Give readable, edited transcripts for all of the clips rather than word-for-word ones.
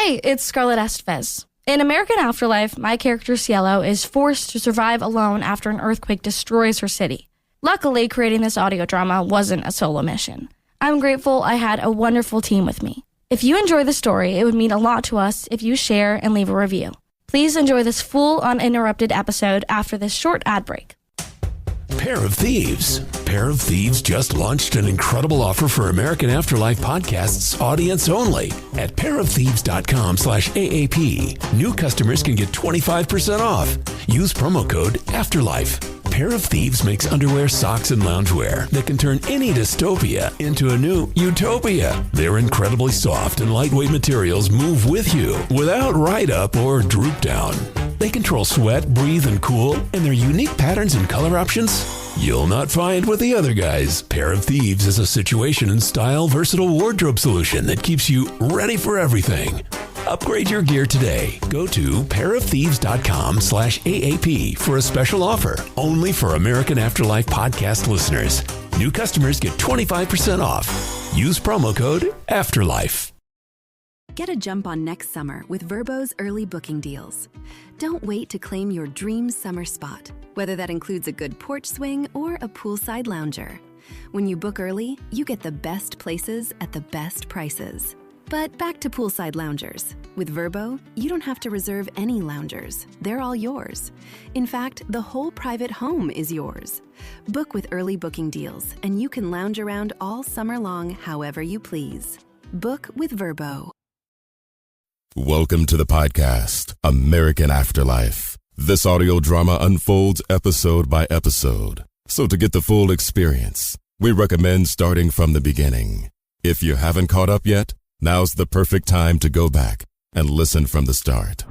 Hey, it's Scarlett Estevez. In American Afterlife, my character Cielo is forced to survive alone after an earthquake destroys her city. Luckily, creating this audio drama wasn't a solo mission. I'm grateful I had a wonderful team with me. If you enjoy the story, it would mean a lot to us if you share and leave a review. Please enjoy this full, uninterrupted episode after this short ad break. Pair of Thieves. Pair of Thieves just launched an incredible offer for American Afterlife podcasts audience only at pairofthieves.com/AAP. New customers can get 25% off. Use promo code AFTERLIFE. Pair of Thieves makes underwear, socks, and loungewear that can turn any dystopia into a new utopia. Their incredibly soft and lightweight materials move with you without ride up or droop down. They control sweat, breathe, and cool, and their unique patterns and color options you'll not find with the other guys. Pair of Thieves is a situation and style versatile wardrobe solution that keeps you ready for everything. Upgrade your gear today. Go to pairofthieves.com/AAP for a special offer only for American Afterlife podcast listeners. New customers get 25% off. Use promo code AFTERLIFE. Get a jump on next summer with Vrbo's early booking deals. Don't wait to claim your dream summer spot, whether that includes a good porch swing or a poolside lounger. When you book early, you get the best places at the best prices. But back to poolside loungers. With Vrbo, you don't have to reserve any loungers. They're all yours. In fact, the whole private home is yours. Book with early booking deals, and you can lounge around all summer long however you please. Book with Vrbo. Welcome to the podcast, American Afterlife. This audio drama unfolds episode by episode. So to get the full experience, we recommend starting from the beginning. If you haven't caught up yet, now's the perfect time to go back and listen from the start.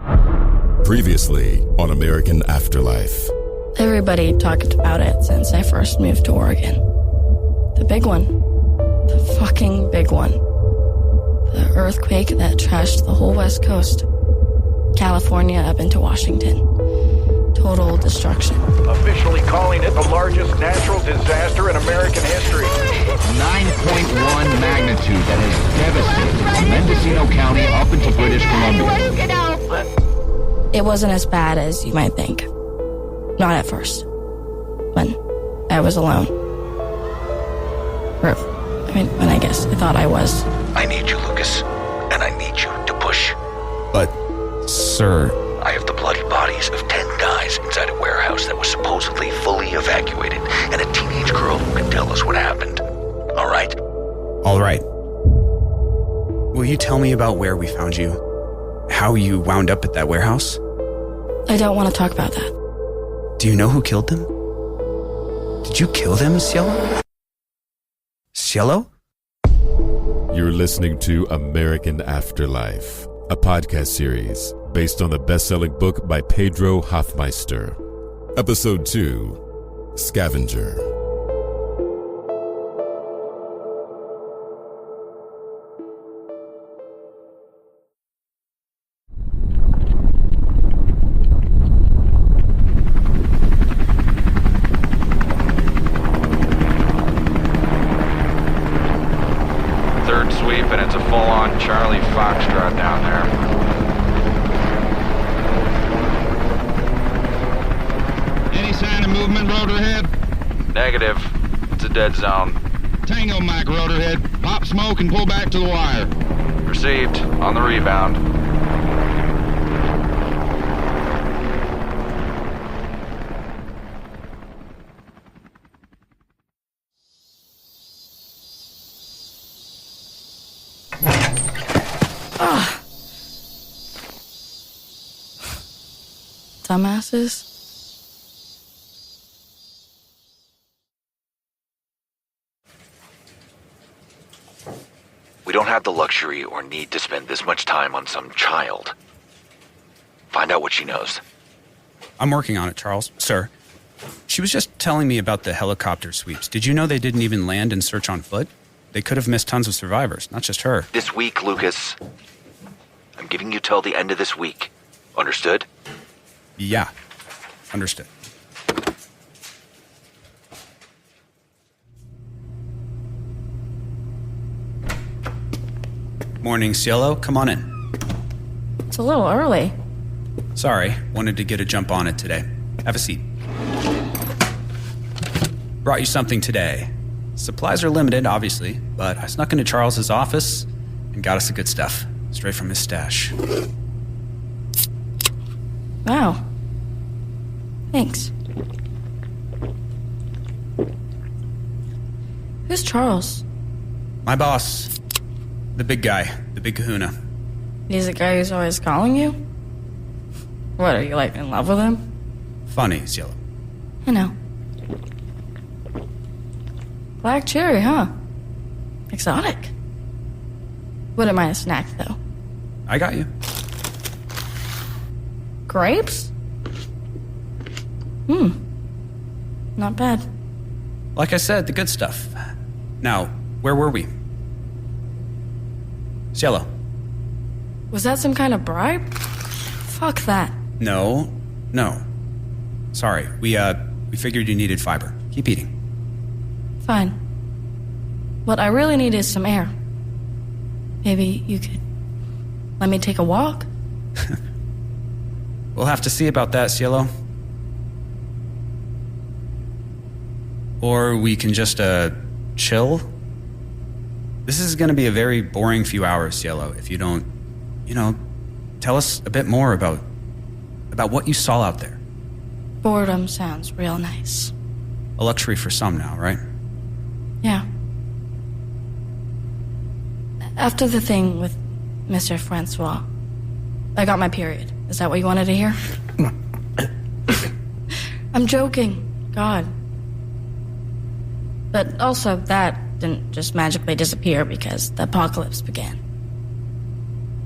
Previously on American Afterlife. Everybody talked about it since I first moved to Oregon. The big one. The fucking big one. The earthquake that trashed the whole West Coast. California up into Washington. Total destruction. Officially calling it the largest natural disaster in American history. 9.1 magnitude that has devastated Mendocino County up into British Columbia. It wasn't as bad as you might think. Not at first. When I was alone. When I guess I thought I was. I need you, Lucas, and I need you to push. But, sir... I have the bloody bodies of 10 guys inside a warehouse that was supposedly fully evacuated, and a teenage girl who can tell us what happened. All right? All right. Will you tell me about where we found you? How you wound up at that warehouse? I don't want to talk about that. Do you know who killed them? Did you kill them, Cielo? Cielo? You're listening to American Afterlife, a podcast series based on the best-selling book by Pedro Hoffmeister. Episode 2, Scavenger. Third sweep, and it's a full-on Charlie Foxtrot down there. Any sign of movement, Rotorhead? Negative. It's a dead zone. Tango Mike, Rotorhead. Pop smoke and pull back to the wire. Received. On the rebound. Dumbasses. We don't have the luxury or need to spend this much time on some child. Find out what she knows. I'm working on it, Charles. Sir. She was just telling me about the helicopter sweeps. Did you know they didn't even land and search on foot? They could have missed tons of survivors, not just her. This week, Lucas. I'm giving you till the end of this week. Understood? Yeah. Understood. Morning, Cielo. Come on in. It's a little early. Sorry, wanted to get a jump on it today. Have a seat. Brought you something today. Supplies are limited, obviously, but I snuck into Charles's office and got us the good stuff, straight from his stash. Wow. Thanks. Who's Charles? My boss. The big guy. The big kahuna. He's the guy who's always calling you? What, are you, like, in love with him? Funny, Cielo. I know. Black cherry, huh? Exotic. Wouldn't mind a snack, though. I got you. Grapes? Not bad. Like I said, the good stuff. Now, where were we? Cielo. Was that some kind of bribe? Fuck that. No. Sorry, we figured you needed fiber. Keep eating. Fine. What I really need is some air. Maybe you could let me take a walk? We'll have to see about that, Cielo. Or we can just, chill. This is gonna be a very boring few hours, Cielo, if you don't, tell us a bit more about what you saw out there. Boredom sounds real nice. A luxury for some now, right? Yeah. After the thing with Mr. Francois, I got my period. Is that what you wanted to hear? I'm joking. God. But also, that didn't just magically disappear because the apocalypse began.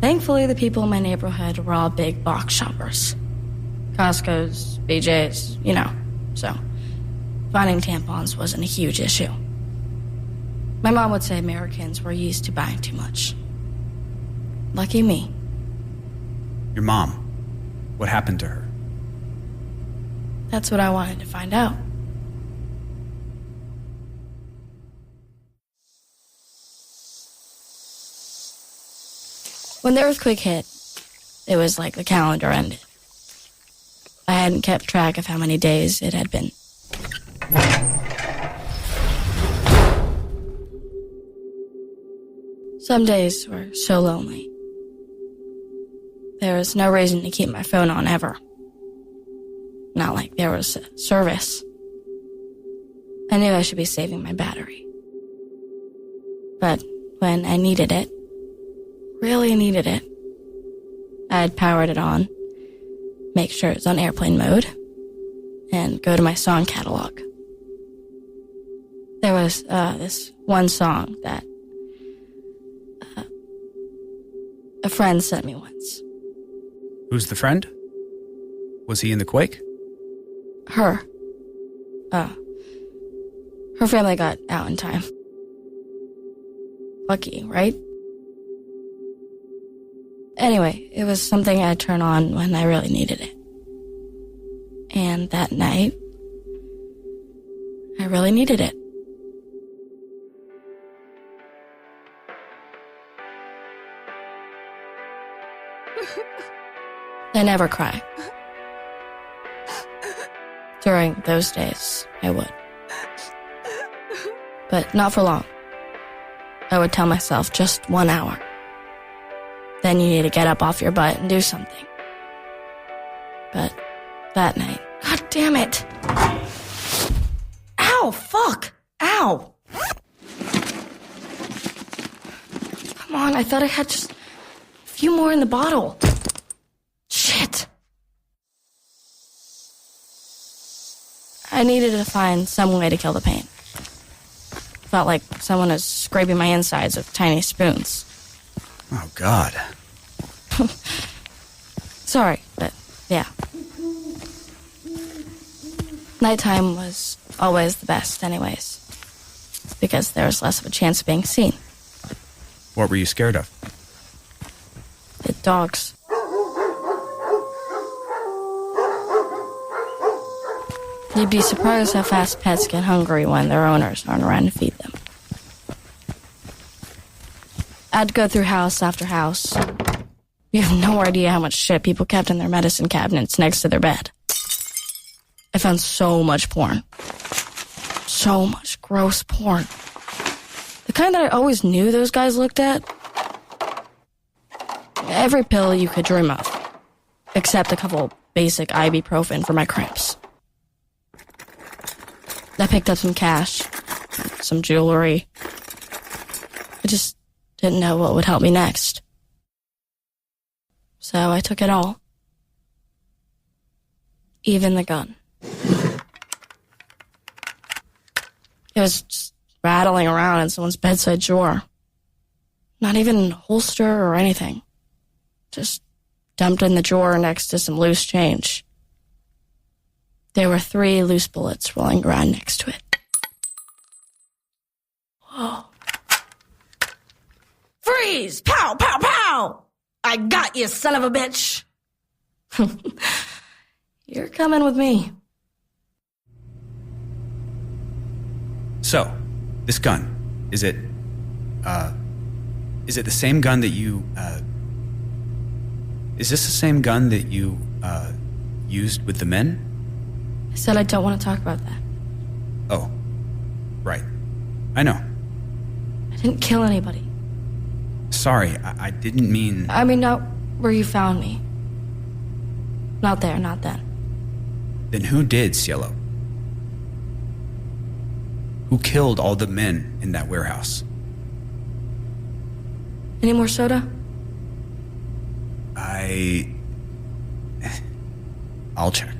Thankfully, the people in my neighborhood were all big box shoppers. Costco's, BJ's, so finding tampons wasn't a huge issue. My mom would say Americans were used to buying too much. Lucky me. Your mom. What happened to her? That's what I wanted to find out. When the earthquake hit, it was like the calendar ended. I hadn't kept track of how many days it had been. Some days were so lonely. There was no reason to keep my phone on ever. Not like there was a service. I knew I should be saving my battery. But when I needed it, really needed it, I'd powered it on, make sure it's on airplane mode, and go to my song catalog. There was this one song that a friend sent me once. Who's the friend? Was he in the quake? Her. Her family got out in time. Lucky, right? Anyway, it was something I'd turn on when I really needed it. And that night, I really needed it. I never cry. During those days, I would. But not for long. I would tell myself just 1 hour. Then you need to get up off your butt and do something. But that night... God damn it! Ow! Fuck! Ow! Come on, I thought I had just a few more in the bottle. Shit! I needed to find some way to kill the pain. Felt like someone was scraping my insides with tiny spoons. Oh, God. Sorry, but yeah. Nighttime was always the best anyways, because there was less of a chance of being seen. What were you scared of? The dogs. You'd be surprised how fast pets get hungry when their owners aren't around to feed them. I'd go through house after house, You have no idea how much shit people kept in their medicine cabinets next to their bed. I found so much porn. So much gross porn. The kind that I always knew those guys looked at. Every pill you could dream of. Except a couple basic ibuprofen for my cramps. I picked up some cash. Some jewelry. I just didn't know what would help me next. So I took it all. Even the gun. It was just rattling around in someone's bedside drawer. Not even a holster or anything. Just dumped in the drawer next to some loose change. There were 3 loose bullets rolling around next to it. Whoa. Freeze! Pow, pow, pow! I got you, son of a bitch! You're coming with me. So, this gun, is it the same gun that you, is this the same gun that you, used with the men? I said I don't want to talk about that. Oh, right. I know. I didn't kill anybody. Sorry, I didn't mean... I mean, not where you found me. Not there, not then. Then who did, Cielo? Who killed all the men in that warehouse? Any more soda? I'll check.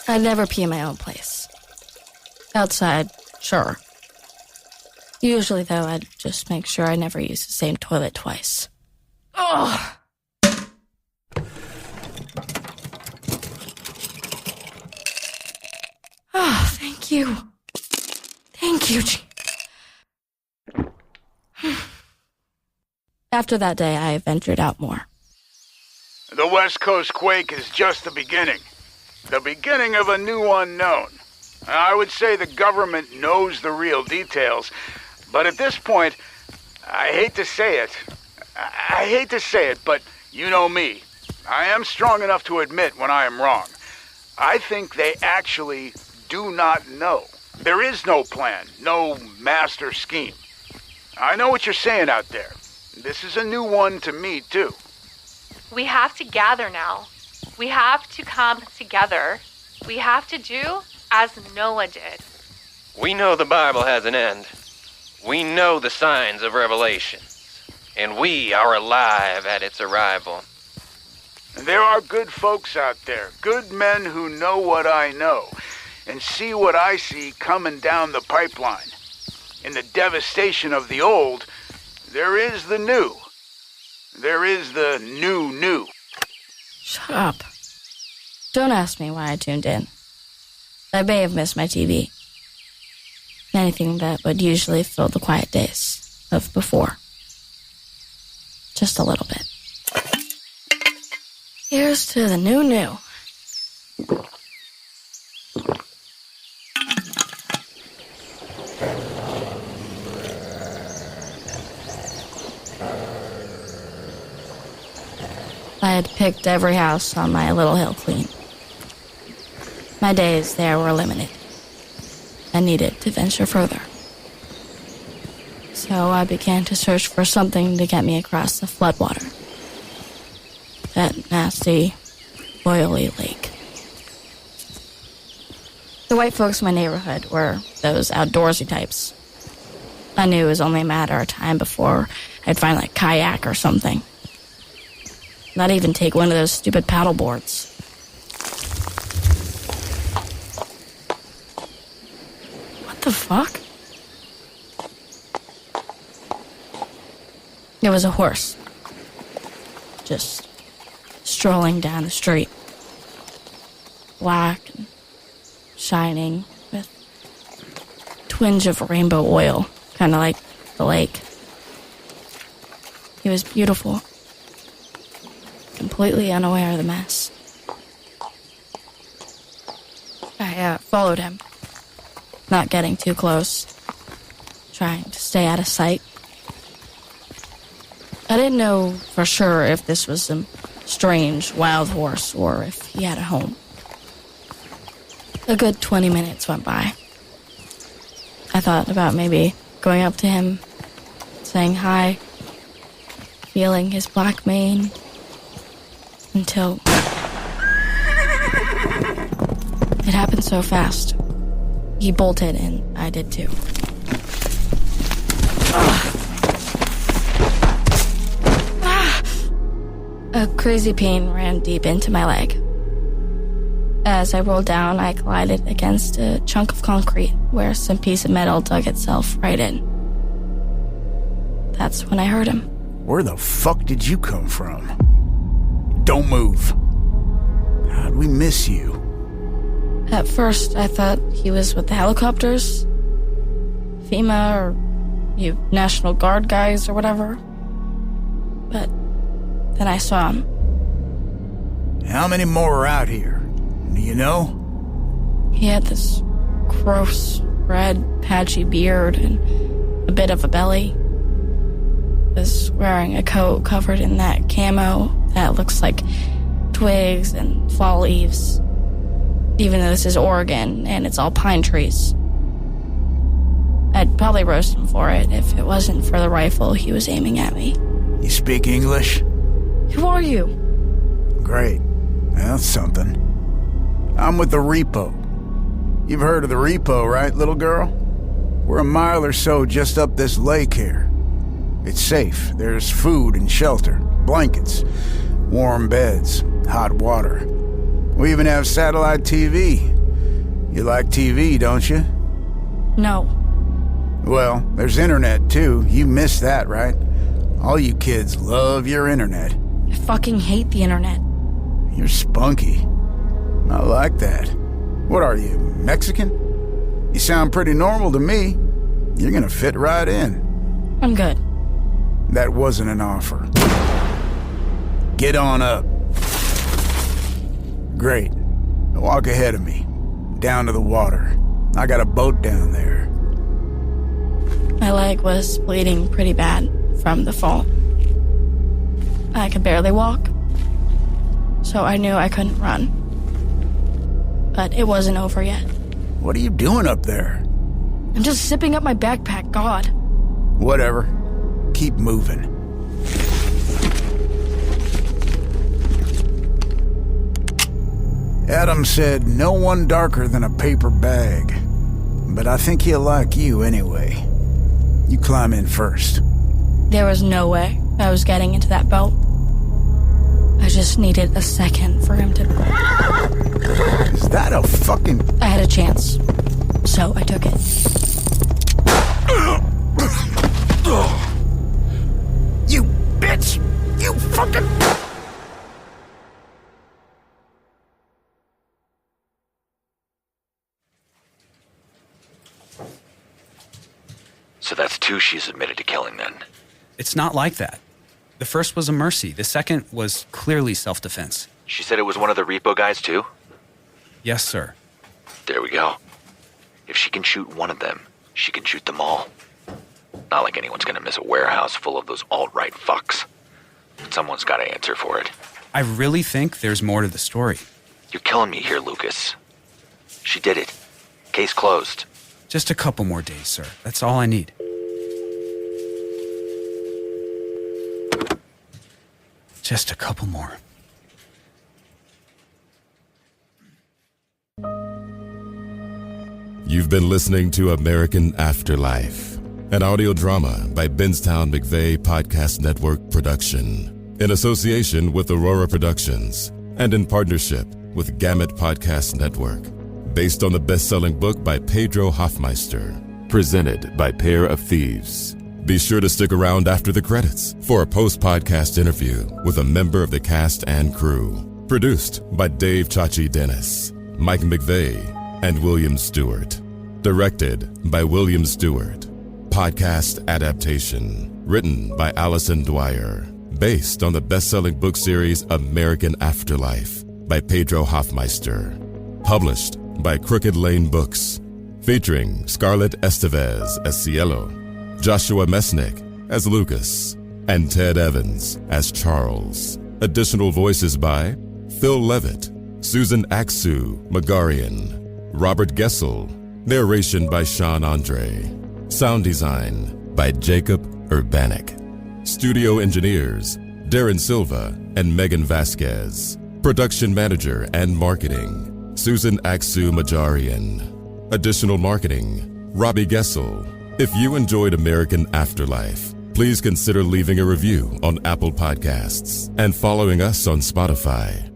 I'd never pee in my own place. Outside, sure. Usually, though, I'd just make sure I never use the same toilet twice. Ugh! Oh, thank you. Thank you, After that day, I ventured out more. The West Coast quake is just the beginning. The beginning of a new unknown. I would say the government knows the real details, but at this point, I hate to say it, but you know me. I am strong enough to admit when I am wrong. I think they actually do not know. There is no plan, no master scheme. I know what you're saying out there. This is a new one to me, too. We have to gather now. We have to come together. We have to do as Noah did. We know the Bible has an end. We know the signs of Revelation. And we are alive at its arrival. There are good folks out there, good men who know what I know, and see what I see coming down the pipeline. In the devastation of the old, there is the new. There is the new. Shut up. Don't ask me why I tuned in. I may have missed my TV. Anything that would usually fill the quiet days of before. Just a little bit. Here's to the new. I had picked every house on my little hill clean. My days there were limited. I needed to venture further. So I began to search for something to get me across the floodwater. That nasty, oily lake. The white folks in my neighborhood were those outdoorsy types. I knew it was only a matter of time before I'd find a kayak or something. Not even take one of those stupid paddle boards. What the fuck? It was a horse. Just strolling down the street. Black and shining with a twinge of rainbow oil, kind of like the lake. He was beautiful. Completely unaware of the mess. I followed him. not getting too close, trying to stay out of sight. I didn't know for sure if this was some strange wild horse or if he had a home. A good 20 minutes went by. I thought about maybe going up to him, saying hi, feeling his black mane, until it happened so fast. He bolted and I did too. A crazy pain ran deep into my leg. As I rolled down, I collided against a chunk of concrete where some piece of metal dug itself right in. That's when I heard him. Where the fuck did you come from? Don't move. How'd we miss you? At first, I thought he was with the helicopters, FEMA, or you National Guard guys or whatever. But then I saw him. How many more are out here? Do you know? He had this gross, red, patchy beard and a bit of a belly. Was wearing a coat covered in that camo that looks like twigs and fall leaves. Even though this is Oregon and it's all pine trees. I'd probably roast him for it if it wasn't for the rifle he was aiming at me. You speak English? Who are you? Great. That's something. I'm with the Repo. You've heard of the Repo, right, little girl? We're a mile or so just up this lake here. It's safe. There's food and shelter, blankets, warm beds, hot water. We even have satellite TV. You like TV, don't you? No. Well, there's internet, too. You missed that, right? All you kids love your internet. I fucking hate the internet. You're spunky. I like that. What are you, Mexican? You sound pretty normal to me. You're gonna fit right in. I'm good. That wasn't an offer. Get on up. Great. Walk ahead of me. Down to the water. I got a boat down there. My leg was bleeding pretty bad from the fall. I could barely walk, so I knew I couldn't run. But it wasn't over yet. What are you doing up there? I'm just zipping up my backpack, God. Whatever. Keep moving. Adam said no one darker than a paper bag. But I think he'll like you anyway. You climb in first. There was no way I was getting into that boat. I just needed a second for him to... Is that a fucking... I had a chance, so I took it. You bitch! You fucking... So that's two she's admitted to killing then. It's not like that. The first was a mercy. The second was clearly self-defense. She said it was one of the Repo guys too? Yes, sir. There we go. If she can shoot one of them, she can shoot them all. Not like anyone's gonna miss a warehouse full of those alt-right fucks. But someone's gotta answer for it. I really think there's more to the story. You're killing me here, Lucas. She did it. Case closed. Just a couple more days, sir. That's all I need. Just a couple more. You've been listening to American Afterlife, an audio drama by Benstown McVeigh Podcast Network production, in association with Aurora Productions and in partnership with Gamut Podcast Network, based on the best-selling book by Pedro Hoffmeister, presented by Pair of Thieves. Be sure to stick around after the credits for a post-podcast interview with a member of the cast and crew. Produced by Dave Chachi Dennis, Mike McVeigh, and William Stewart. Directed by William Stewart. Podcast adaptation. Written by Allison Dwyer. Based on the best-selling book series American Afterlife by Pedro Hoffmeister. Published by Crooked Lane Books. featuring Scarlett Estevez as Cielo, Joshua Mesnick as Lucas, and Ted Evans as Charles. Additional voices by Phil Levitt, Susan Aksu Magarian, Robert Gessel, narration by Sean Andre, sound design by Jacob Urbanik, studio engineers Darren Silva and Megan Vasquez, production manager and marketing Susan Aksu Majarian, additional marketing Robbie Gessel. If you enjoyed American Afterlife, please consider leaving a review on Apple Podcasts and following us on Spotify.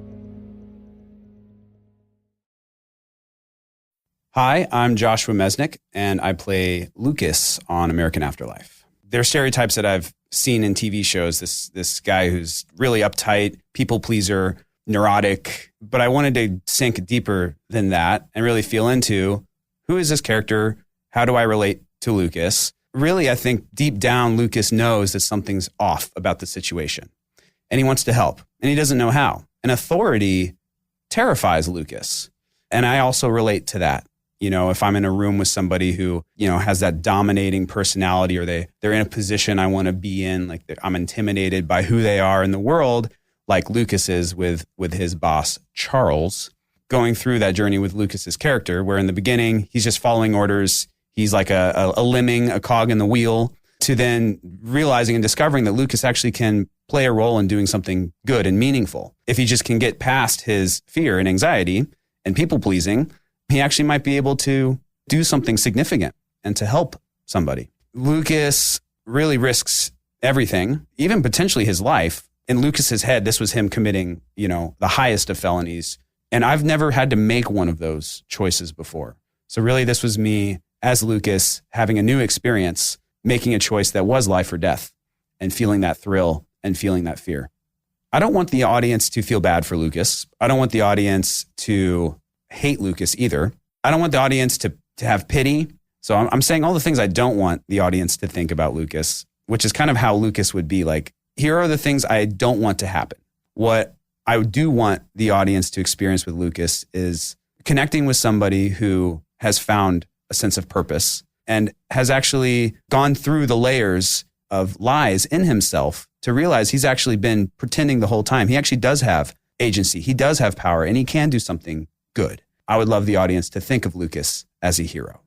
Hi, I'm Joshua Mesnick, and I play Lucas on American Afterlife. There are stereotypes that I've seen in TV shows, this guy who's really uptight, people pleaser, neurotic, but I wanted to sink deeper than that and really feel into who is this character? How do I relate to Lucas? Really, I think deep down, Lucas knows that something's off about the situation, and he wants to help, and he doesn't know how. And authority terrifies Lucas, and I also relate to that. You know, if I'm in a room with somebody who, you know, has that dominating personality, or they're in a position I want to be in, like I'm intimidated by who they are in the world, like Lucas is with his boss, Charles, going through that journey with Lucas's character, where in the beginning, he's just following orders. He's like a lemming, a cog in the wheel, to then realizing and discovering that Lucas actually can play a role in doing something good and meaningful. If he just can get past his fear and anxiety and people pleasing, he actually might be able to do something significant and to help somebody. Lucas really risks everything, even potentially his life. In Lucas's head, this was him committing, you know, the highest of felonies. And I've never had to make one of those choices before. So really, this was me as Lucas having a new experience, making a choice that was life or death, and feeling that thrill and feeling that fear. I don't want the audience to feel bad for Lucas. I don't want the audience to hate Lucas either. I don't want the audience to have pity. So I'm saying all the things I don't want the audience to think about Lucas, which is kind of how Lucas would be. Like, here are the things I don't want to happen. What I do want the audience to experience with Lucas is connecting with somebody who has found a sense of purpose and has actually gone through the layers of lies in himself to realize he's actually been pretending the whole time. He actually does have agency. He does have power, and he can do something good. I would love the audience to think of Lucas as a hero.